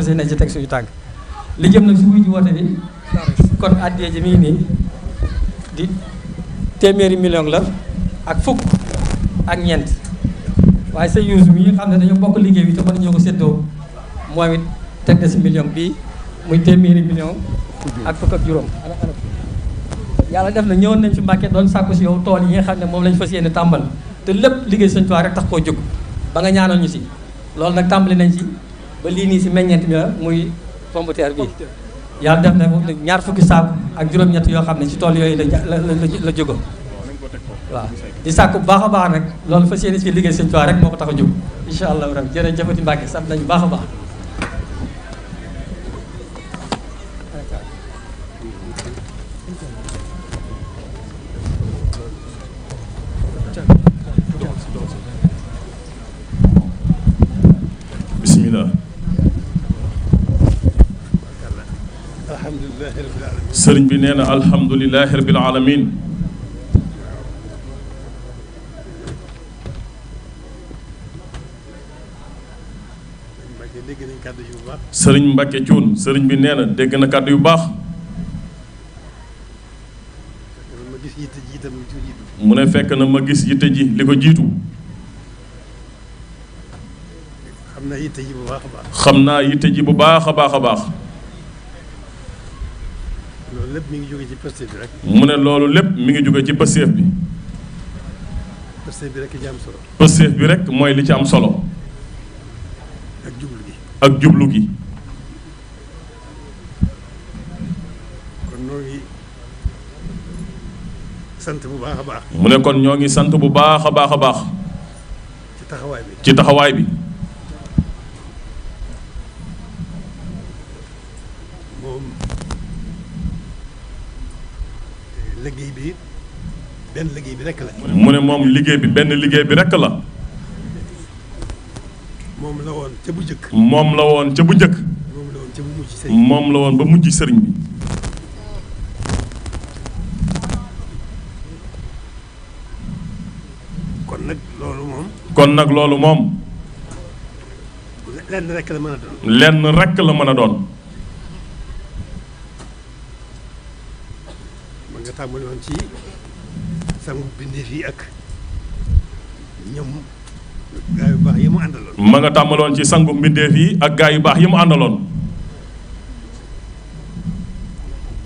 fas yéene ci teg suñu tànk li jëm nag si wuy ji woote bi kon addiyee ji mi ngi nii di téeméeri million la ak fukk ak ñeent waaye sa yuus mi xam ne dañoo bokk liggéey bi te mën ñoo ko séddoo moom it teg na si million bii muy téeméeri million ak fukk ak juróom yàlla def na ñëwoon nañ fi Mbàkke doon sàkku si yow tool yi nga xam ne moom lañ fas yéene tàmbal te lépp liggéey Sëñ Tuubaa rek tax koo jóg ba nga ñaanal ñu si loolu nag tàmbali nañ si ba lii nii si meññeent mi la muy pomme de terre bi yàlla def na ñaar fukki saaku ak juróom-ñett yoo xam ne si tool yooyu la jógo waaw di sàkku bu baax a baax nag loolu fas yéene si liggéey Sëñ Tuubaa rek moo ko tax a jóg incha allahu rabbi jërëjëfati Mbàkke sant nañu baax a baax bismillah sëriñ bi nee na alhamdulilahi rabbil alamin sëriñ Mbàkke Cuun sëriñ bi nee na dégg na kàddu yu baax mu ne fekk na ma gis yitte ji li ko jiitu xam naa yitte ji bu baax a baax. xam naa yitte ji bu baax a baax a baax. loolu lépp mi ngi jóge ci pësteef bi rek. mu ne loolu lépp mi ngi jóge ci pësteef bi. pësteef bi rek ci am solo. pësteef bi rek mooy li ci am solo. ak jublu gi. ak jublu gi. kon ñoo ngi sant bu baax a baax. mu ne kon ñoo ngi sant bu baax a baax a baax. ci taxawaay bi. ci taxawaay bi. liggéey bi benn liggéey bi rekk la. mu ne moom liggéey bi benn liggéey bi rekk la. moom la woon ca bu njëkk. moom la woon ca bu njëkk. moom la woon ca bu mujj sëriñ bi. moom la woon ba mujj sëriñ bi. kon nag loolu moom. kon nag loolu moom. lenn rekk la mën a doon. lenn rekk la mën a doon. nga tàmbali woon ci sangu bindeef yi ak ñoom gaa yu baax yi mu àndaloon. ma nga tàmbaloon ci sangu mbindeef yi ak gaa yu baax yi mu àndaloon.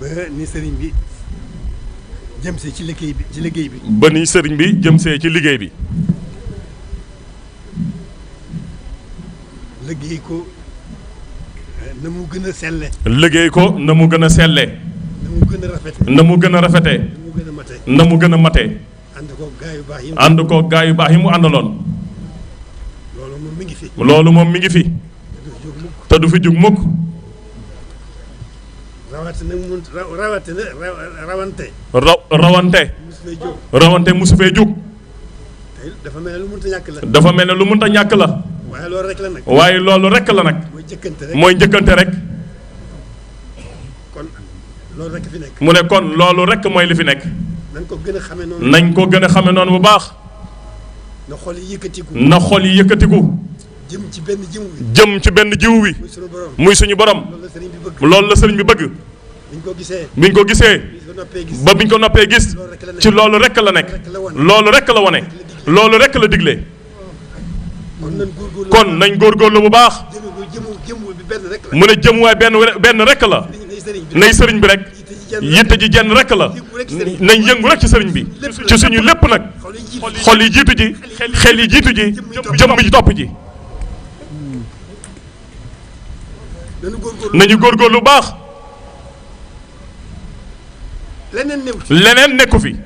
ba ni sëriñ bi jëmsee ci liggéey bi ci liggéey bi. ba ni sëriñ bi jëmsee ci liggéey bi. liggéey ko na mu gën a selle. liggéey ko na mu gën a sellee. na mu gën a rafetee. na mu gën a rafetee. na mu gën a matee. na mu gën a matee. ànd ko gaa yu baax yi mu. ànd ko gaa yu baax yi mu àndaloon. loolu moom mi ngi fi. loolu moom mi ngi fi. te du fi jug mukk. rawatina mun rawatina rawante. rawante. musu fee jóg. rawante musu fee jug. tey dafa mel ne lu mënta ñàkk la. dafa mel ne lu mënta ñàkk la. waaye loolu rek la nag. waaye loolu rek la nag. mooy jëkkante rek. mooy njëkkante rek. kon loolu rek fi nekk. mu ne kon loolu rek mooy li fi nekk. nañ ko gën a xamee noonu. nañ ko gën a xame noonu bu baax. na xol yi yëkkatiku. na xol yi yëkkatiku. jëm ci benn jiw bi. jëm ci benn jiw wi. muy suñu borom. muy suñu borom. loolu la sëriñ bi bëgg. loolu la sëriñ bi bëgg. biñ ko gisee. biñ ko gisee. biñ ko noppee gis. ba biñ ko noppee gis. ci loolu rek la nekk. loolu rek la wone. loolu rek la digle. kon nañ góorgóorlu bu baax. jëmu bi benn rek la. mu ne jëmuwaay benn rek la. nay sëriñ bi rek. yitte ji jenn rek la. nañ yëngu rek ci sëriñ bi. ci suñu lépp nag. xol yi jiitu ji. xel yi jiitu ji. jëmm ji topp ji. nañu góorgóorlu bu baax. leneen nekku fi.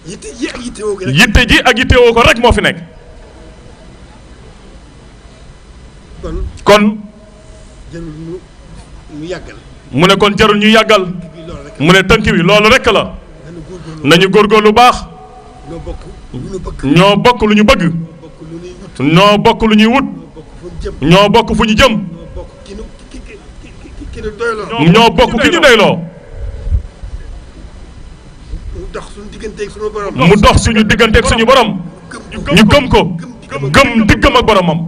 yitte ji ak yittewoo ko rek. yitte ji ak yittewoo ko rek moo fi nekk. kon. jarul ñu yàggal. mu ne kon jarul ñu yàggal. mu ne tënk bi loolu rek la. nañu góorgóorlu baax. ñoo bokk lu ñu bëgg. ñoo bokk lu ñuy wut. ñoo bokk fu ñu jëm. ñoo bokk ki ñu doyloo. mu dox suñu digganteeg suñu borom. mu dox suñu digganteeg suñu borom. ñu gëm ko. gëm diggam ak boromam.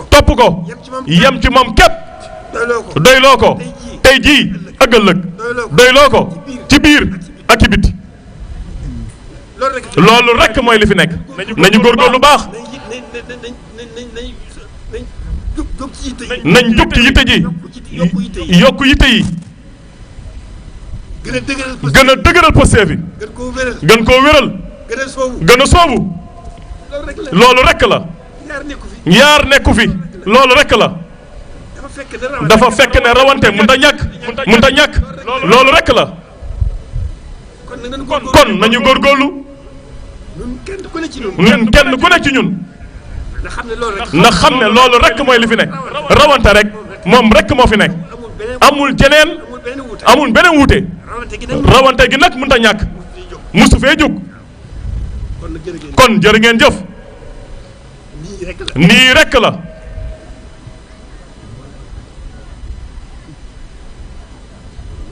topp ko yem ci moom képp doyloo ko tey jii ak ëllëg doyloo ko ci biir ak ci biti loolu rek mooy li fi nekk nañu góorgóorlu baax nañ jóg ci yitte ji yokku yitte yi gën a dëgëral posté bi gën koo wéral gën a soobu loolu rek la ñaar nekku fi loolu rek la dafa fekk ne rawante mënta ñàkk loolu rek la kon nañu góorgóorlu ñun kenn ku ne ci ñun na xam ne loolu rek mooy li fi nekk rawante rek moom rek moo fi nekk amul jeneen amul beneen wuute rawante gi nag mënta ñàkk musu fee jóg kon jërë ngeen jëf nii rek la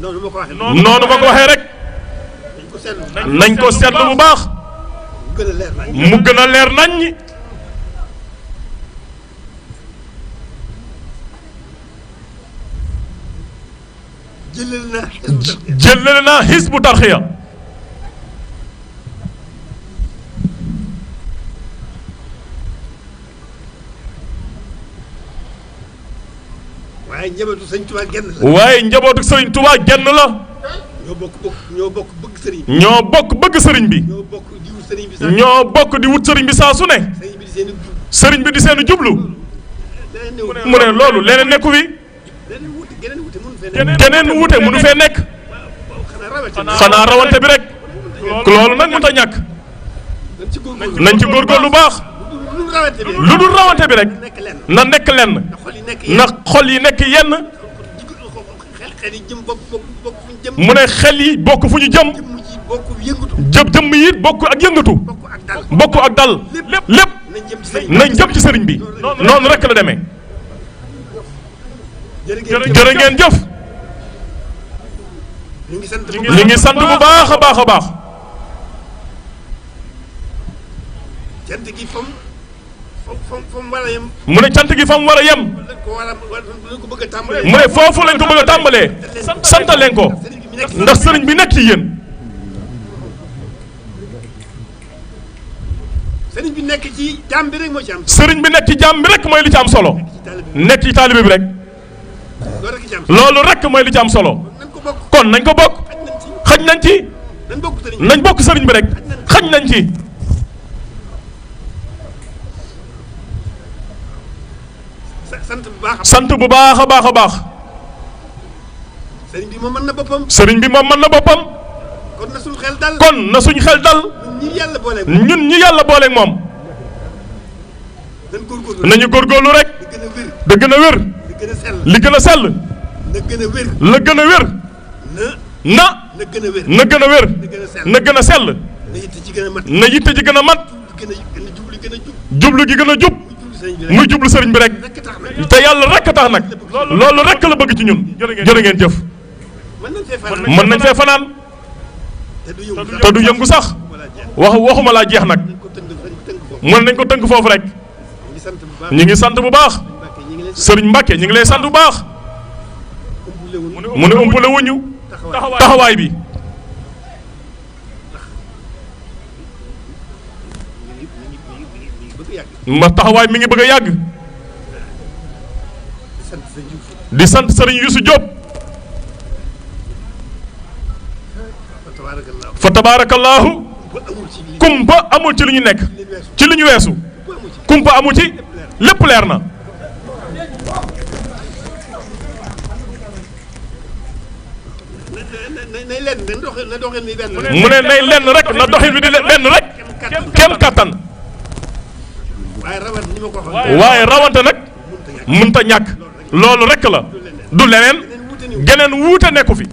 noonu ma ko waxee rek nañ ko seetlu bu baax mu gën a leer nañ jëlale naa Hizbut Tarqiyyah waaye njabootu sëñ Tuubaa genn la. waaye njabootu sëñ Tuubaa genn la. ñoo bokk bëgg sëriñ bi. ñoo bokk bëgg sëriñ bi. ñoo bokk di wut sëriñ bi saa. ñoo bokk di wut sëriñ bi saa su ne. sëriñ bi di seen jublu. mu ne loolu leneen nekku fi. geneen wute mënu fee nekk. xanaa rawante bi rek. loolu nag mënut a ñàkk. nañ ci góorgóorlu lu baax. lu dul rawante bi rek. na nekk lenn. na xol yi nekk yenn. mu ne xel yi bokk fu ñu jëm. jëmm yi bokk ak yëngatu. bokk ak dal. lépp nañ jëm ci sëriñ bi. noonu rek la demee. jërë ngeen jëf. ñu ngi sant bu baax a baax a baax. mu ne cant gi fa mu war a yem. mu ne foofu lañ ko bëgg a tàmbalee. sant leen ko ndax sëriñ bi nekk ci yéen. sëriñ bi nekk ci jàmm bi rek moo ci am. sëriñ bi nekk ci jàmm bi rek mooy li ci am solo. nekk ci taalibe bi rek. loolu rek mooy li ci am solo. kon nañ ko bokk. xaj nañ ci. nañ bokk sëriñ bi rek. xaj nañ ci. sant bu baax a baax a baax. sëriñ bi moom mën na boppam. sëriñ bi moom mën na boppam. kon na suñu xel dal. kon na suñu xel dal. ñun ñi yàlla booleeg moom. nañu góorgóorlu rek. da gën a wér. li gën a sell. na gën a wér. la gën a wér. na gën a wér. na gën a wér. na gën a sell. na yitte ci gën a mat. na yitte ci gën a mat. jublu gi gën a jub. muy jublu sëriñ bi rek. te yàlla rek a tax nag. loolu rek la bëgg ci ñun. jërë ngeen jëf. mën nañ fee fanaan. te du yëngu sax. waxuma laa jeex nag. mën nañ ko tënk foofu rek. ñu ngi sant bu baax. sëriñ Mbàkke ñu ngi lay sant bu baax. mu ne ëmpale wuñu taxawaay bi. ma taxawaay mi ngi bëgg a yàgg. di sant sëriñ Youssou Diop. fa tabaarakallaahu. kumpa amul ci li ñu nekk. ci li ñu weesu. kumpa amul ci lépp leer na. mu ne nay lenn rek na doxin bi di lenn rek. kenn kattan. waaye rawante nag mënta ñàkk. loolu rek la. du leneen. geneen wuute nekku fi.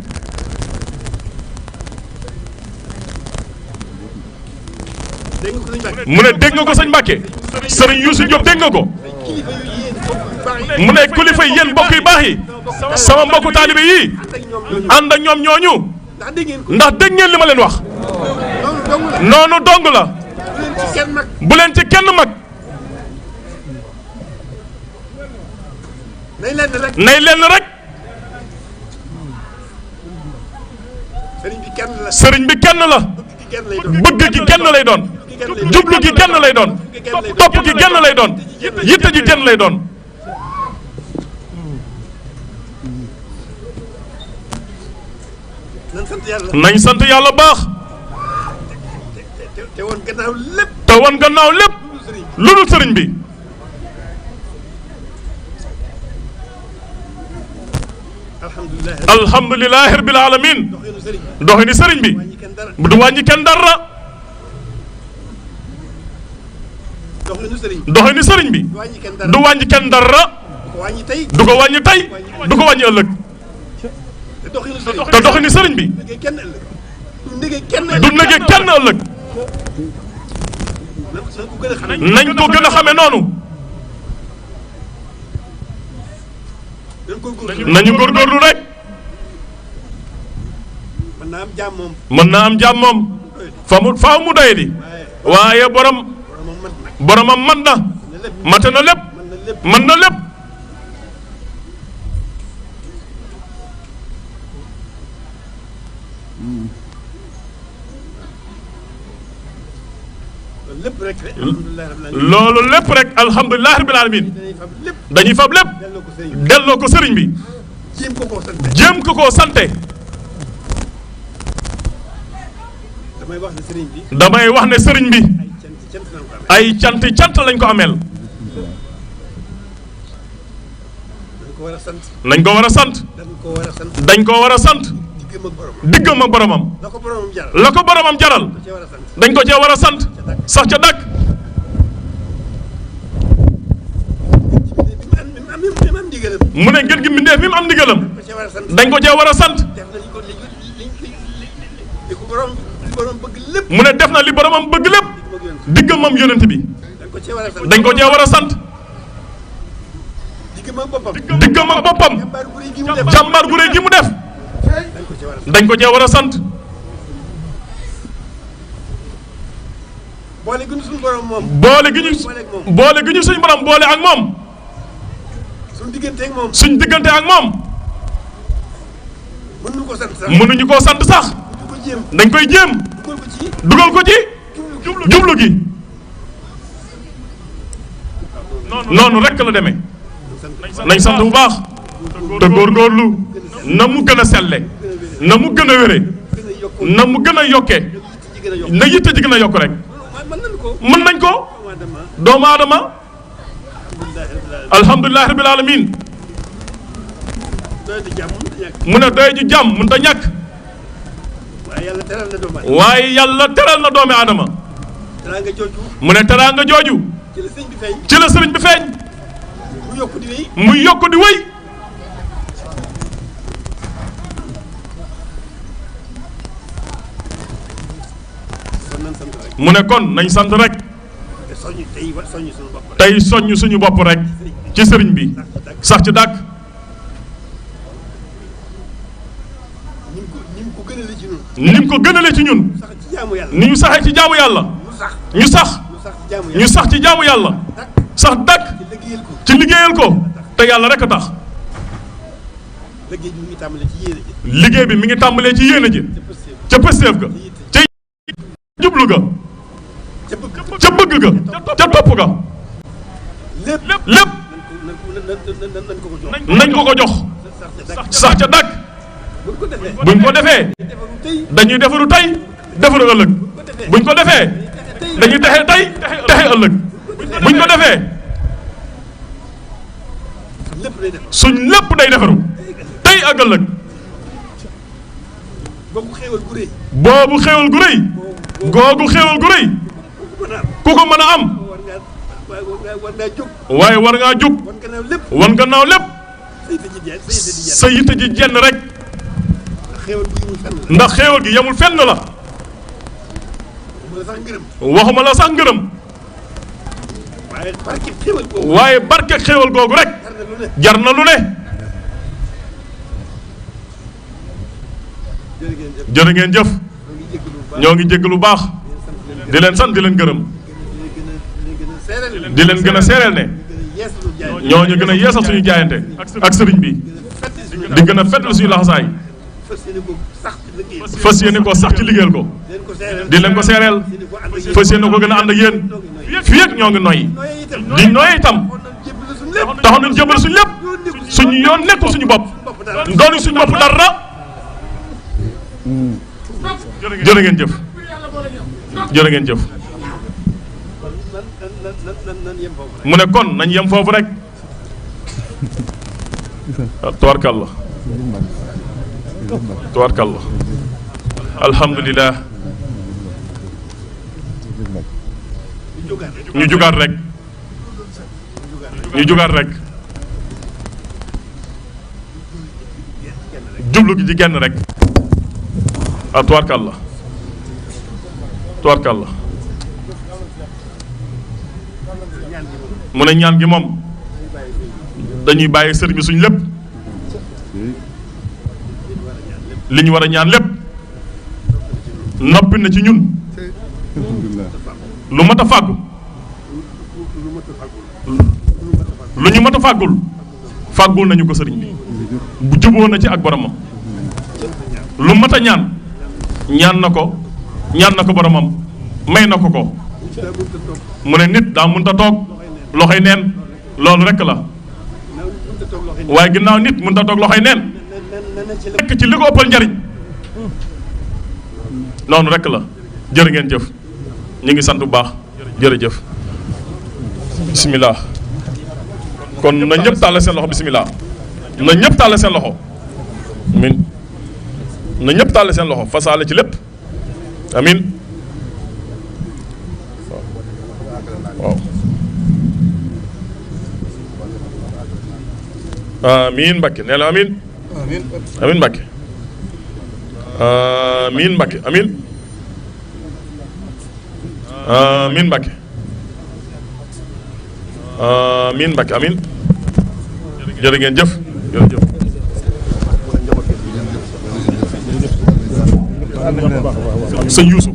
mu ne dégg nga ko sëñ Mbàkke. sëriñ Youssou Diop dégg nga ko. mu ne kilifa yi yéen mbokk yu baax yi. sama mbokku taalibe yi. ànd ak ñoom ñooñu. ndax dégg ngeen li ma leen wax. noonu dong la. bu leen ci kenn mag. nay lenn rek. sëriñ bi kenn la. bëgg gi kenn lay doon. jublu gi kenn lay doon. topp gi kenn lay doon. yitte ji kenn lay doon. nañ sant yàlla baax. te woon gannaaw lépp. te woon gannaaw lépp. lu dul sëriñ bi. alhamdulilahi rabbil alamin. doxini sëriñ bi. du wàññi kenn dara. doxini sëriñ bi. du wàññi kenn dara. du ko wàññi tey. du ko wàññi ëllëg. te doxini sëriñ bi. du nege kenn ëllëg. nañ ko gën a xamee noonu. nañu góorgóorlu rek. mën naa am jàmm moom. faaw mu doy di. waaye boromam man na. mate na lépp. mën na lépp. loolu lépp rek alhamdulilah rabbil alamin. dañuy fab lépp. delloo ko sëriñ bi. jéem ko koo sante. damay wax ne sëriñ bi. ay cant lañ ko ameel. nañ ko war a sant. dañ ko war a sant. diggam ak boromam. la ko boromam jaral. dañ ko cee war a sant. sax ca dàkk. mu ne ngeen gi mbindeef mi mu am ndigalam. dañ ko cee war a sant. mu ne def na li boromam bëgg lépp. diggam moom yonent bi. dañ ko cee war a sant. diggam ak boppam. jàmbaar gu réy gi mu def. dañ ko cee war a sant. boole gi ñu suñu borom moom. boole gi ñu suñu borom boole ak moom. suñu diggante ak moom. mënuñu koo sant sax. dañ koy jéem. dugal ko ci. jublu gi. noonu rek la demee. nañ sant bu baax. te góorgóorlu. na mu gën a selle. na mu gën a wére. na mu gën a yokkee. na yitte ji gën a yokk rek. mën nañ ko. doomu aadama. alhamdulilah rabbil alamin. mu ne doy ji jàmm mënut a ñàkk. waaye yàlla teral na doomu aadama. mu ne teraanga jooju. ci la sëriñ bi feeñ. muy yokk di wéy. mu ne kon nañ sant rek. tey soññ suñu bopp rek. ci sëriñ bi. sax ci dàkk. ni mu ko gënalee ci ñun. ni ñu saxee ci jaamu yàlla. ñu sax ci jaamu yàlla. sax dàkk. ci liggéeyal ko. te yàlla rek a tax. liggéey bi mi ngi tàmbalee ci yéene ji. ca pësteef ga. ca jublu ga. ca bëgg ga. ca topp ga. lépp. nañ ko jox. sax ca dàkk. buñ ko defee. dañuy defaru tey defaru ëllëg. buñ ko defee. dañuy texe tey texe ëllëg. buñ ko defee. suñ lépp day defaru tey ak ëllëg. boobu xéewal gu rëy. googu xéewal gu rëy. ku ko mën a am. waaye war ngaa jóg. wan gannaaw lépp. sa yitte ji jenn rek. ndax xéewal gi yemul fenn la. waxuma la sax ngërëm. waaye barke xéewal googu rek. jar na lu ne. jërë ngeen jëf. ñoo ngi jégg lu baax. di leen sant di leen gërëm. di leen gën a seereel ne. ñooñu gën a yeesal suñu jaayante ak sëriñ bi di gën a feddal suñu laxasaay fas yéene koo sax ci liggéeyal ko di leen ko seereel fas yéene ko gën a ànd ak yéen fii ak ñoo ngi noyyi di noyyi itam taxaw nañ jëbal suñu lépp suñu yoon nekkul suñu bopp doonu suñu bopp dara jërë ngeen jëf jërë ngeen jëf mu ne kon nañ yem foofu rek tabarkalla tabarkalla alhamdulilah ñu jugaat rek ñu jugaat rek jublu gi ci genn rek tabarkalla tabarkalla mu ne ñaan gi moom dañuy bàyyi sëriñ bi suñ lépp li ñu war a ñaan lépp noppi na ci ñun lu mat a fàggu lu ñu mat a fàggul fàggul nañu ko sëriñ bi bu juboo na ci ak boromam lu mat a ñaan ñaan na ko boromam may na ko mu ne nit daa mënta toog loxoy neen loolu rek la waaye ginnaaw nit mënta toog loxoy neen nekk ci li ko ëppal njariñ noonu rek la jërë ngeen jëf ñu ngi sant bu baax jërëjëf bisimilah kon na ñëpp tàllal seen loxo bisimilah na ñëpp tàllal seen loxo amin na ñëpp tàllal seen loxo fasaale ci lépp amin waaw amin Mbacke nee la amin amin Mbacke amin Mbacke amin amin Mbacke amin Mbacke amin jërë ngeen jëf jërëjëf sëñ Youssou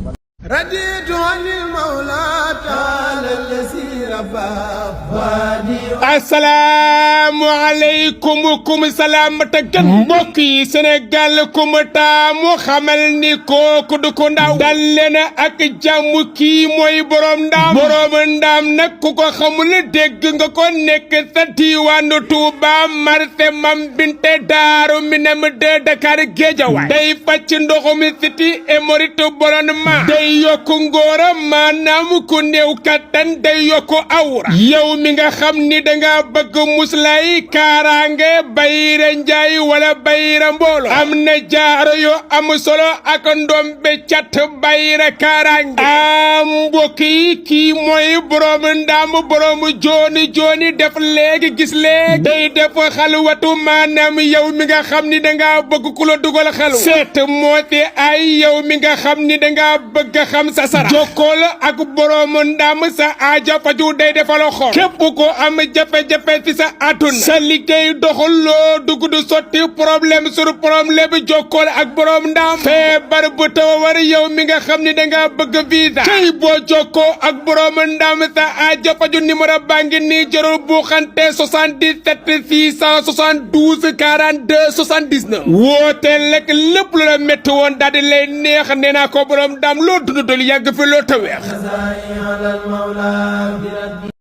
asalaamualeykum kum salaam tëggan mbokk yi Sénégal kum taamu xamal ni kooku du ko ndaw dal leen ak jàmm kii mooy borom ndaam nag ku ko xamul dégg nga ko nekk sa diwaanu Touba marché Mam Binte Daaru Minam de Dakar Géejawaay day fàcc ndoxum siti hémorroïde ballonnement day yokku ngóora maanaam ku néew kattan day yokku awra yow mi nga xam ni danga bëgg muslay kaaraange bayre njaay wala bayre mboolo am na jaaro yu am solo ak ndombe cat bayre kaaraange am mbokk yi kii mooy borom ndaam borom jooni def léegi gis léegi day def xalwatu maanaam yow mi nga xam ni danga bëgg ku la dugal xalwa seet moo ci ay yow mi nga xam ni danga bëgg xam sa sara jokkool ak borom ndaam sa aaja faju day defal xol képp ko am jafe-jafe ci sa àdduna sa liggéey doxul loo dugg du sotti problème sur problème jokkool ak borom ndaam feebar bu taw war yow mi nga xam ni danga bëgg visa tey boo jokkoo ak borom ndaam sa aaja faju numéro baa ngi nii jarul bu xante 77 672 42 79 woote lekk lépp lu la métti woon daal di lay neex nee naa ko borom ndaam loo dund dul yàgg fi loo taweex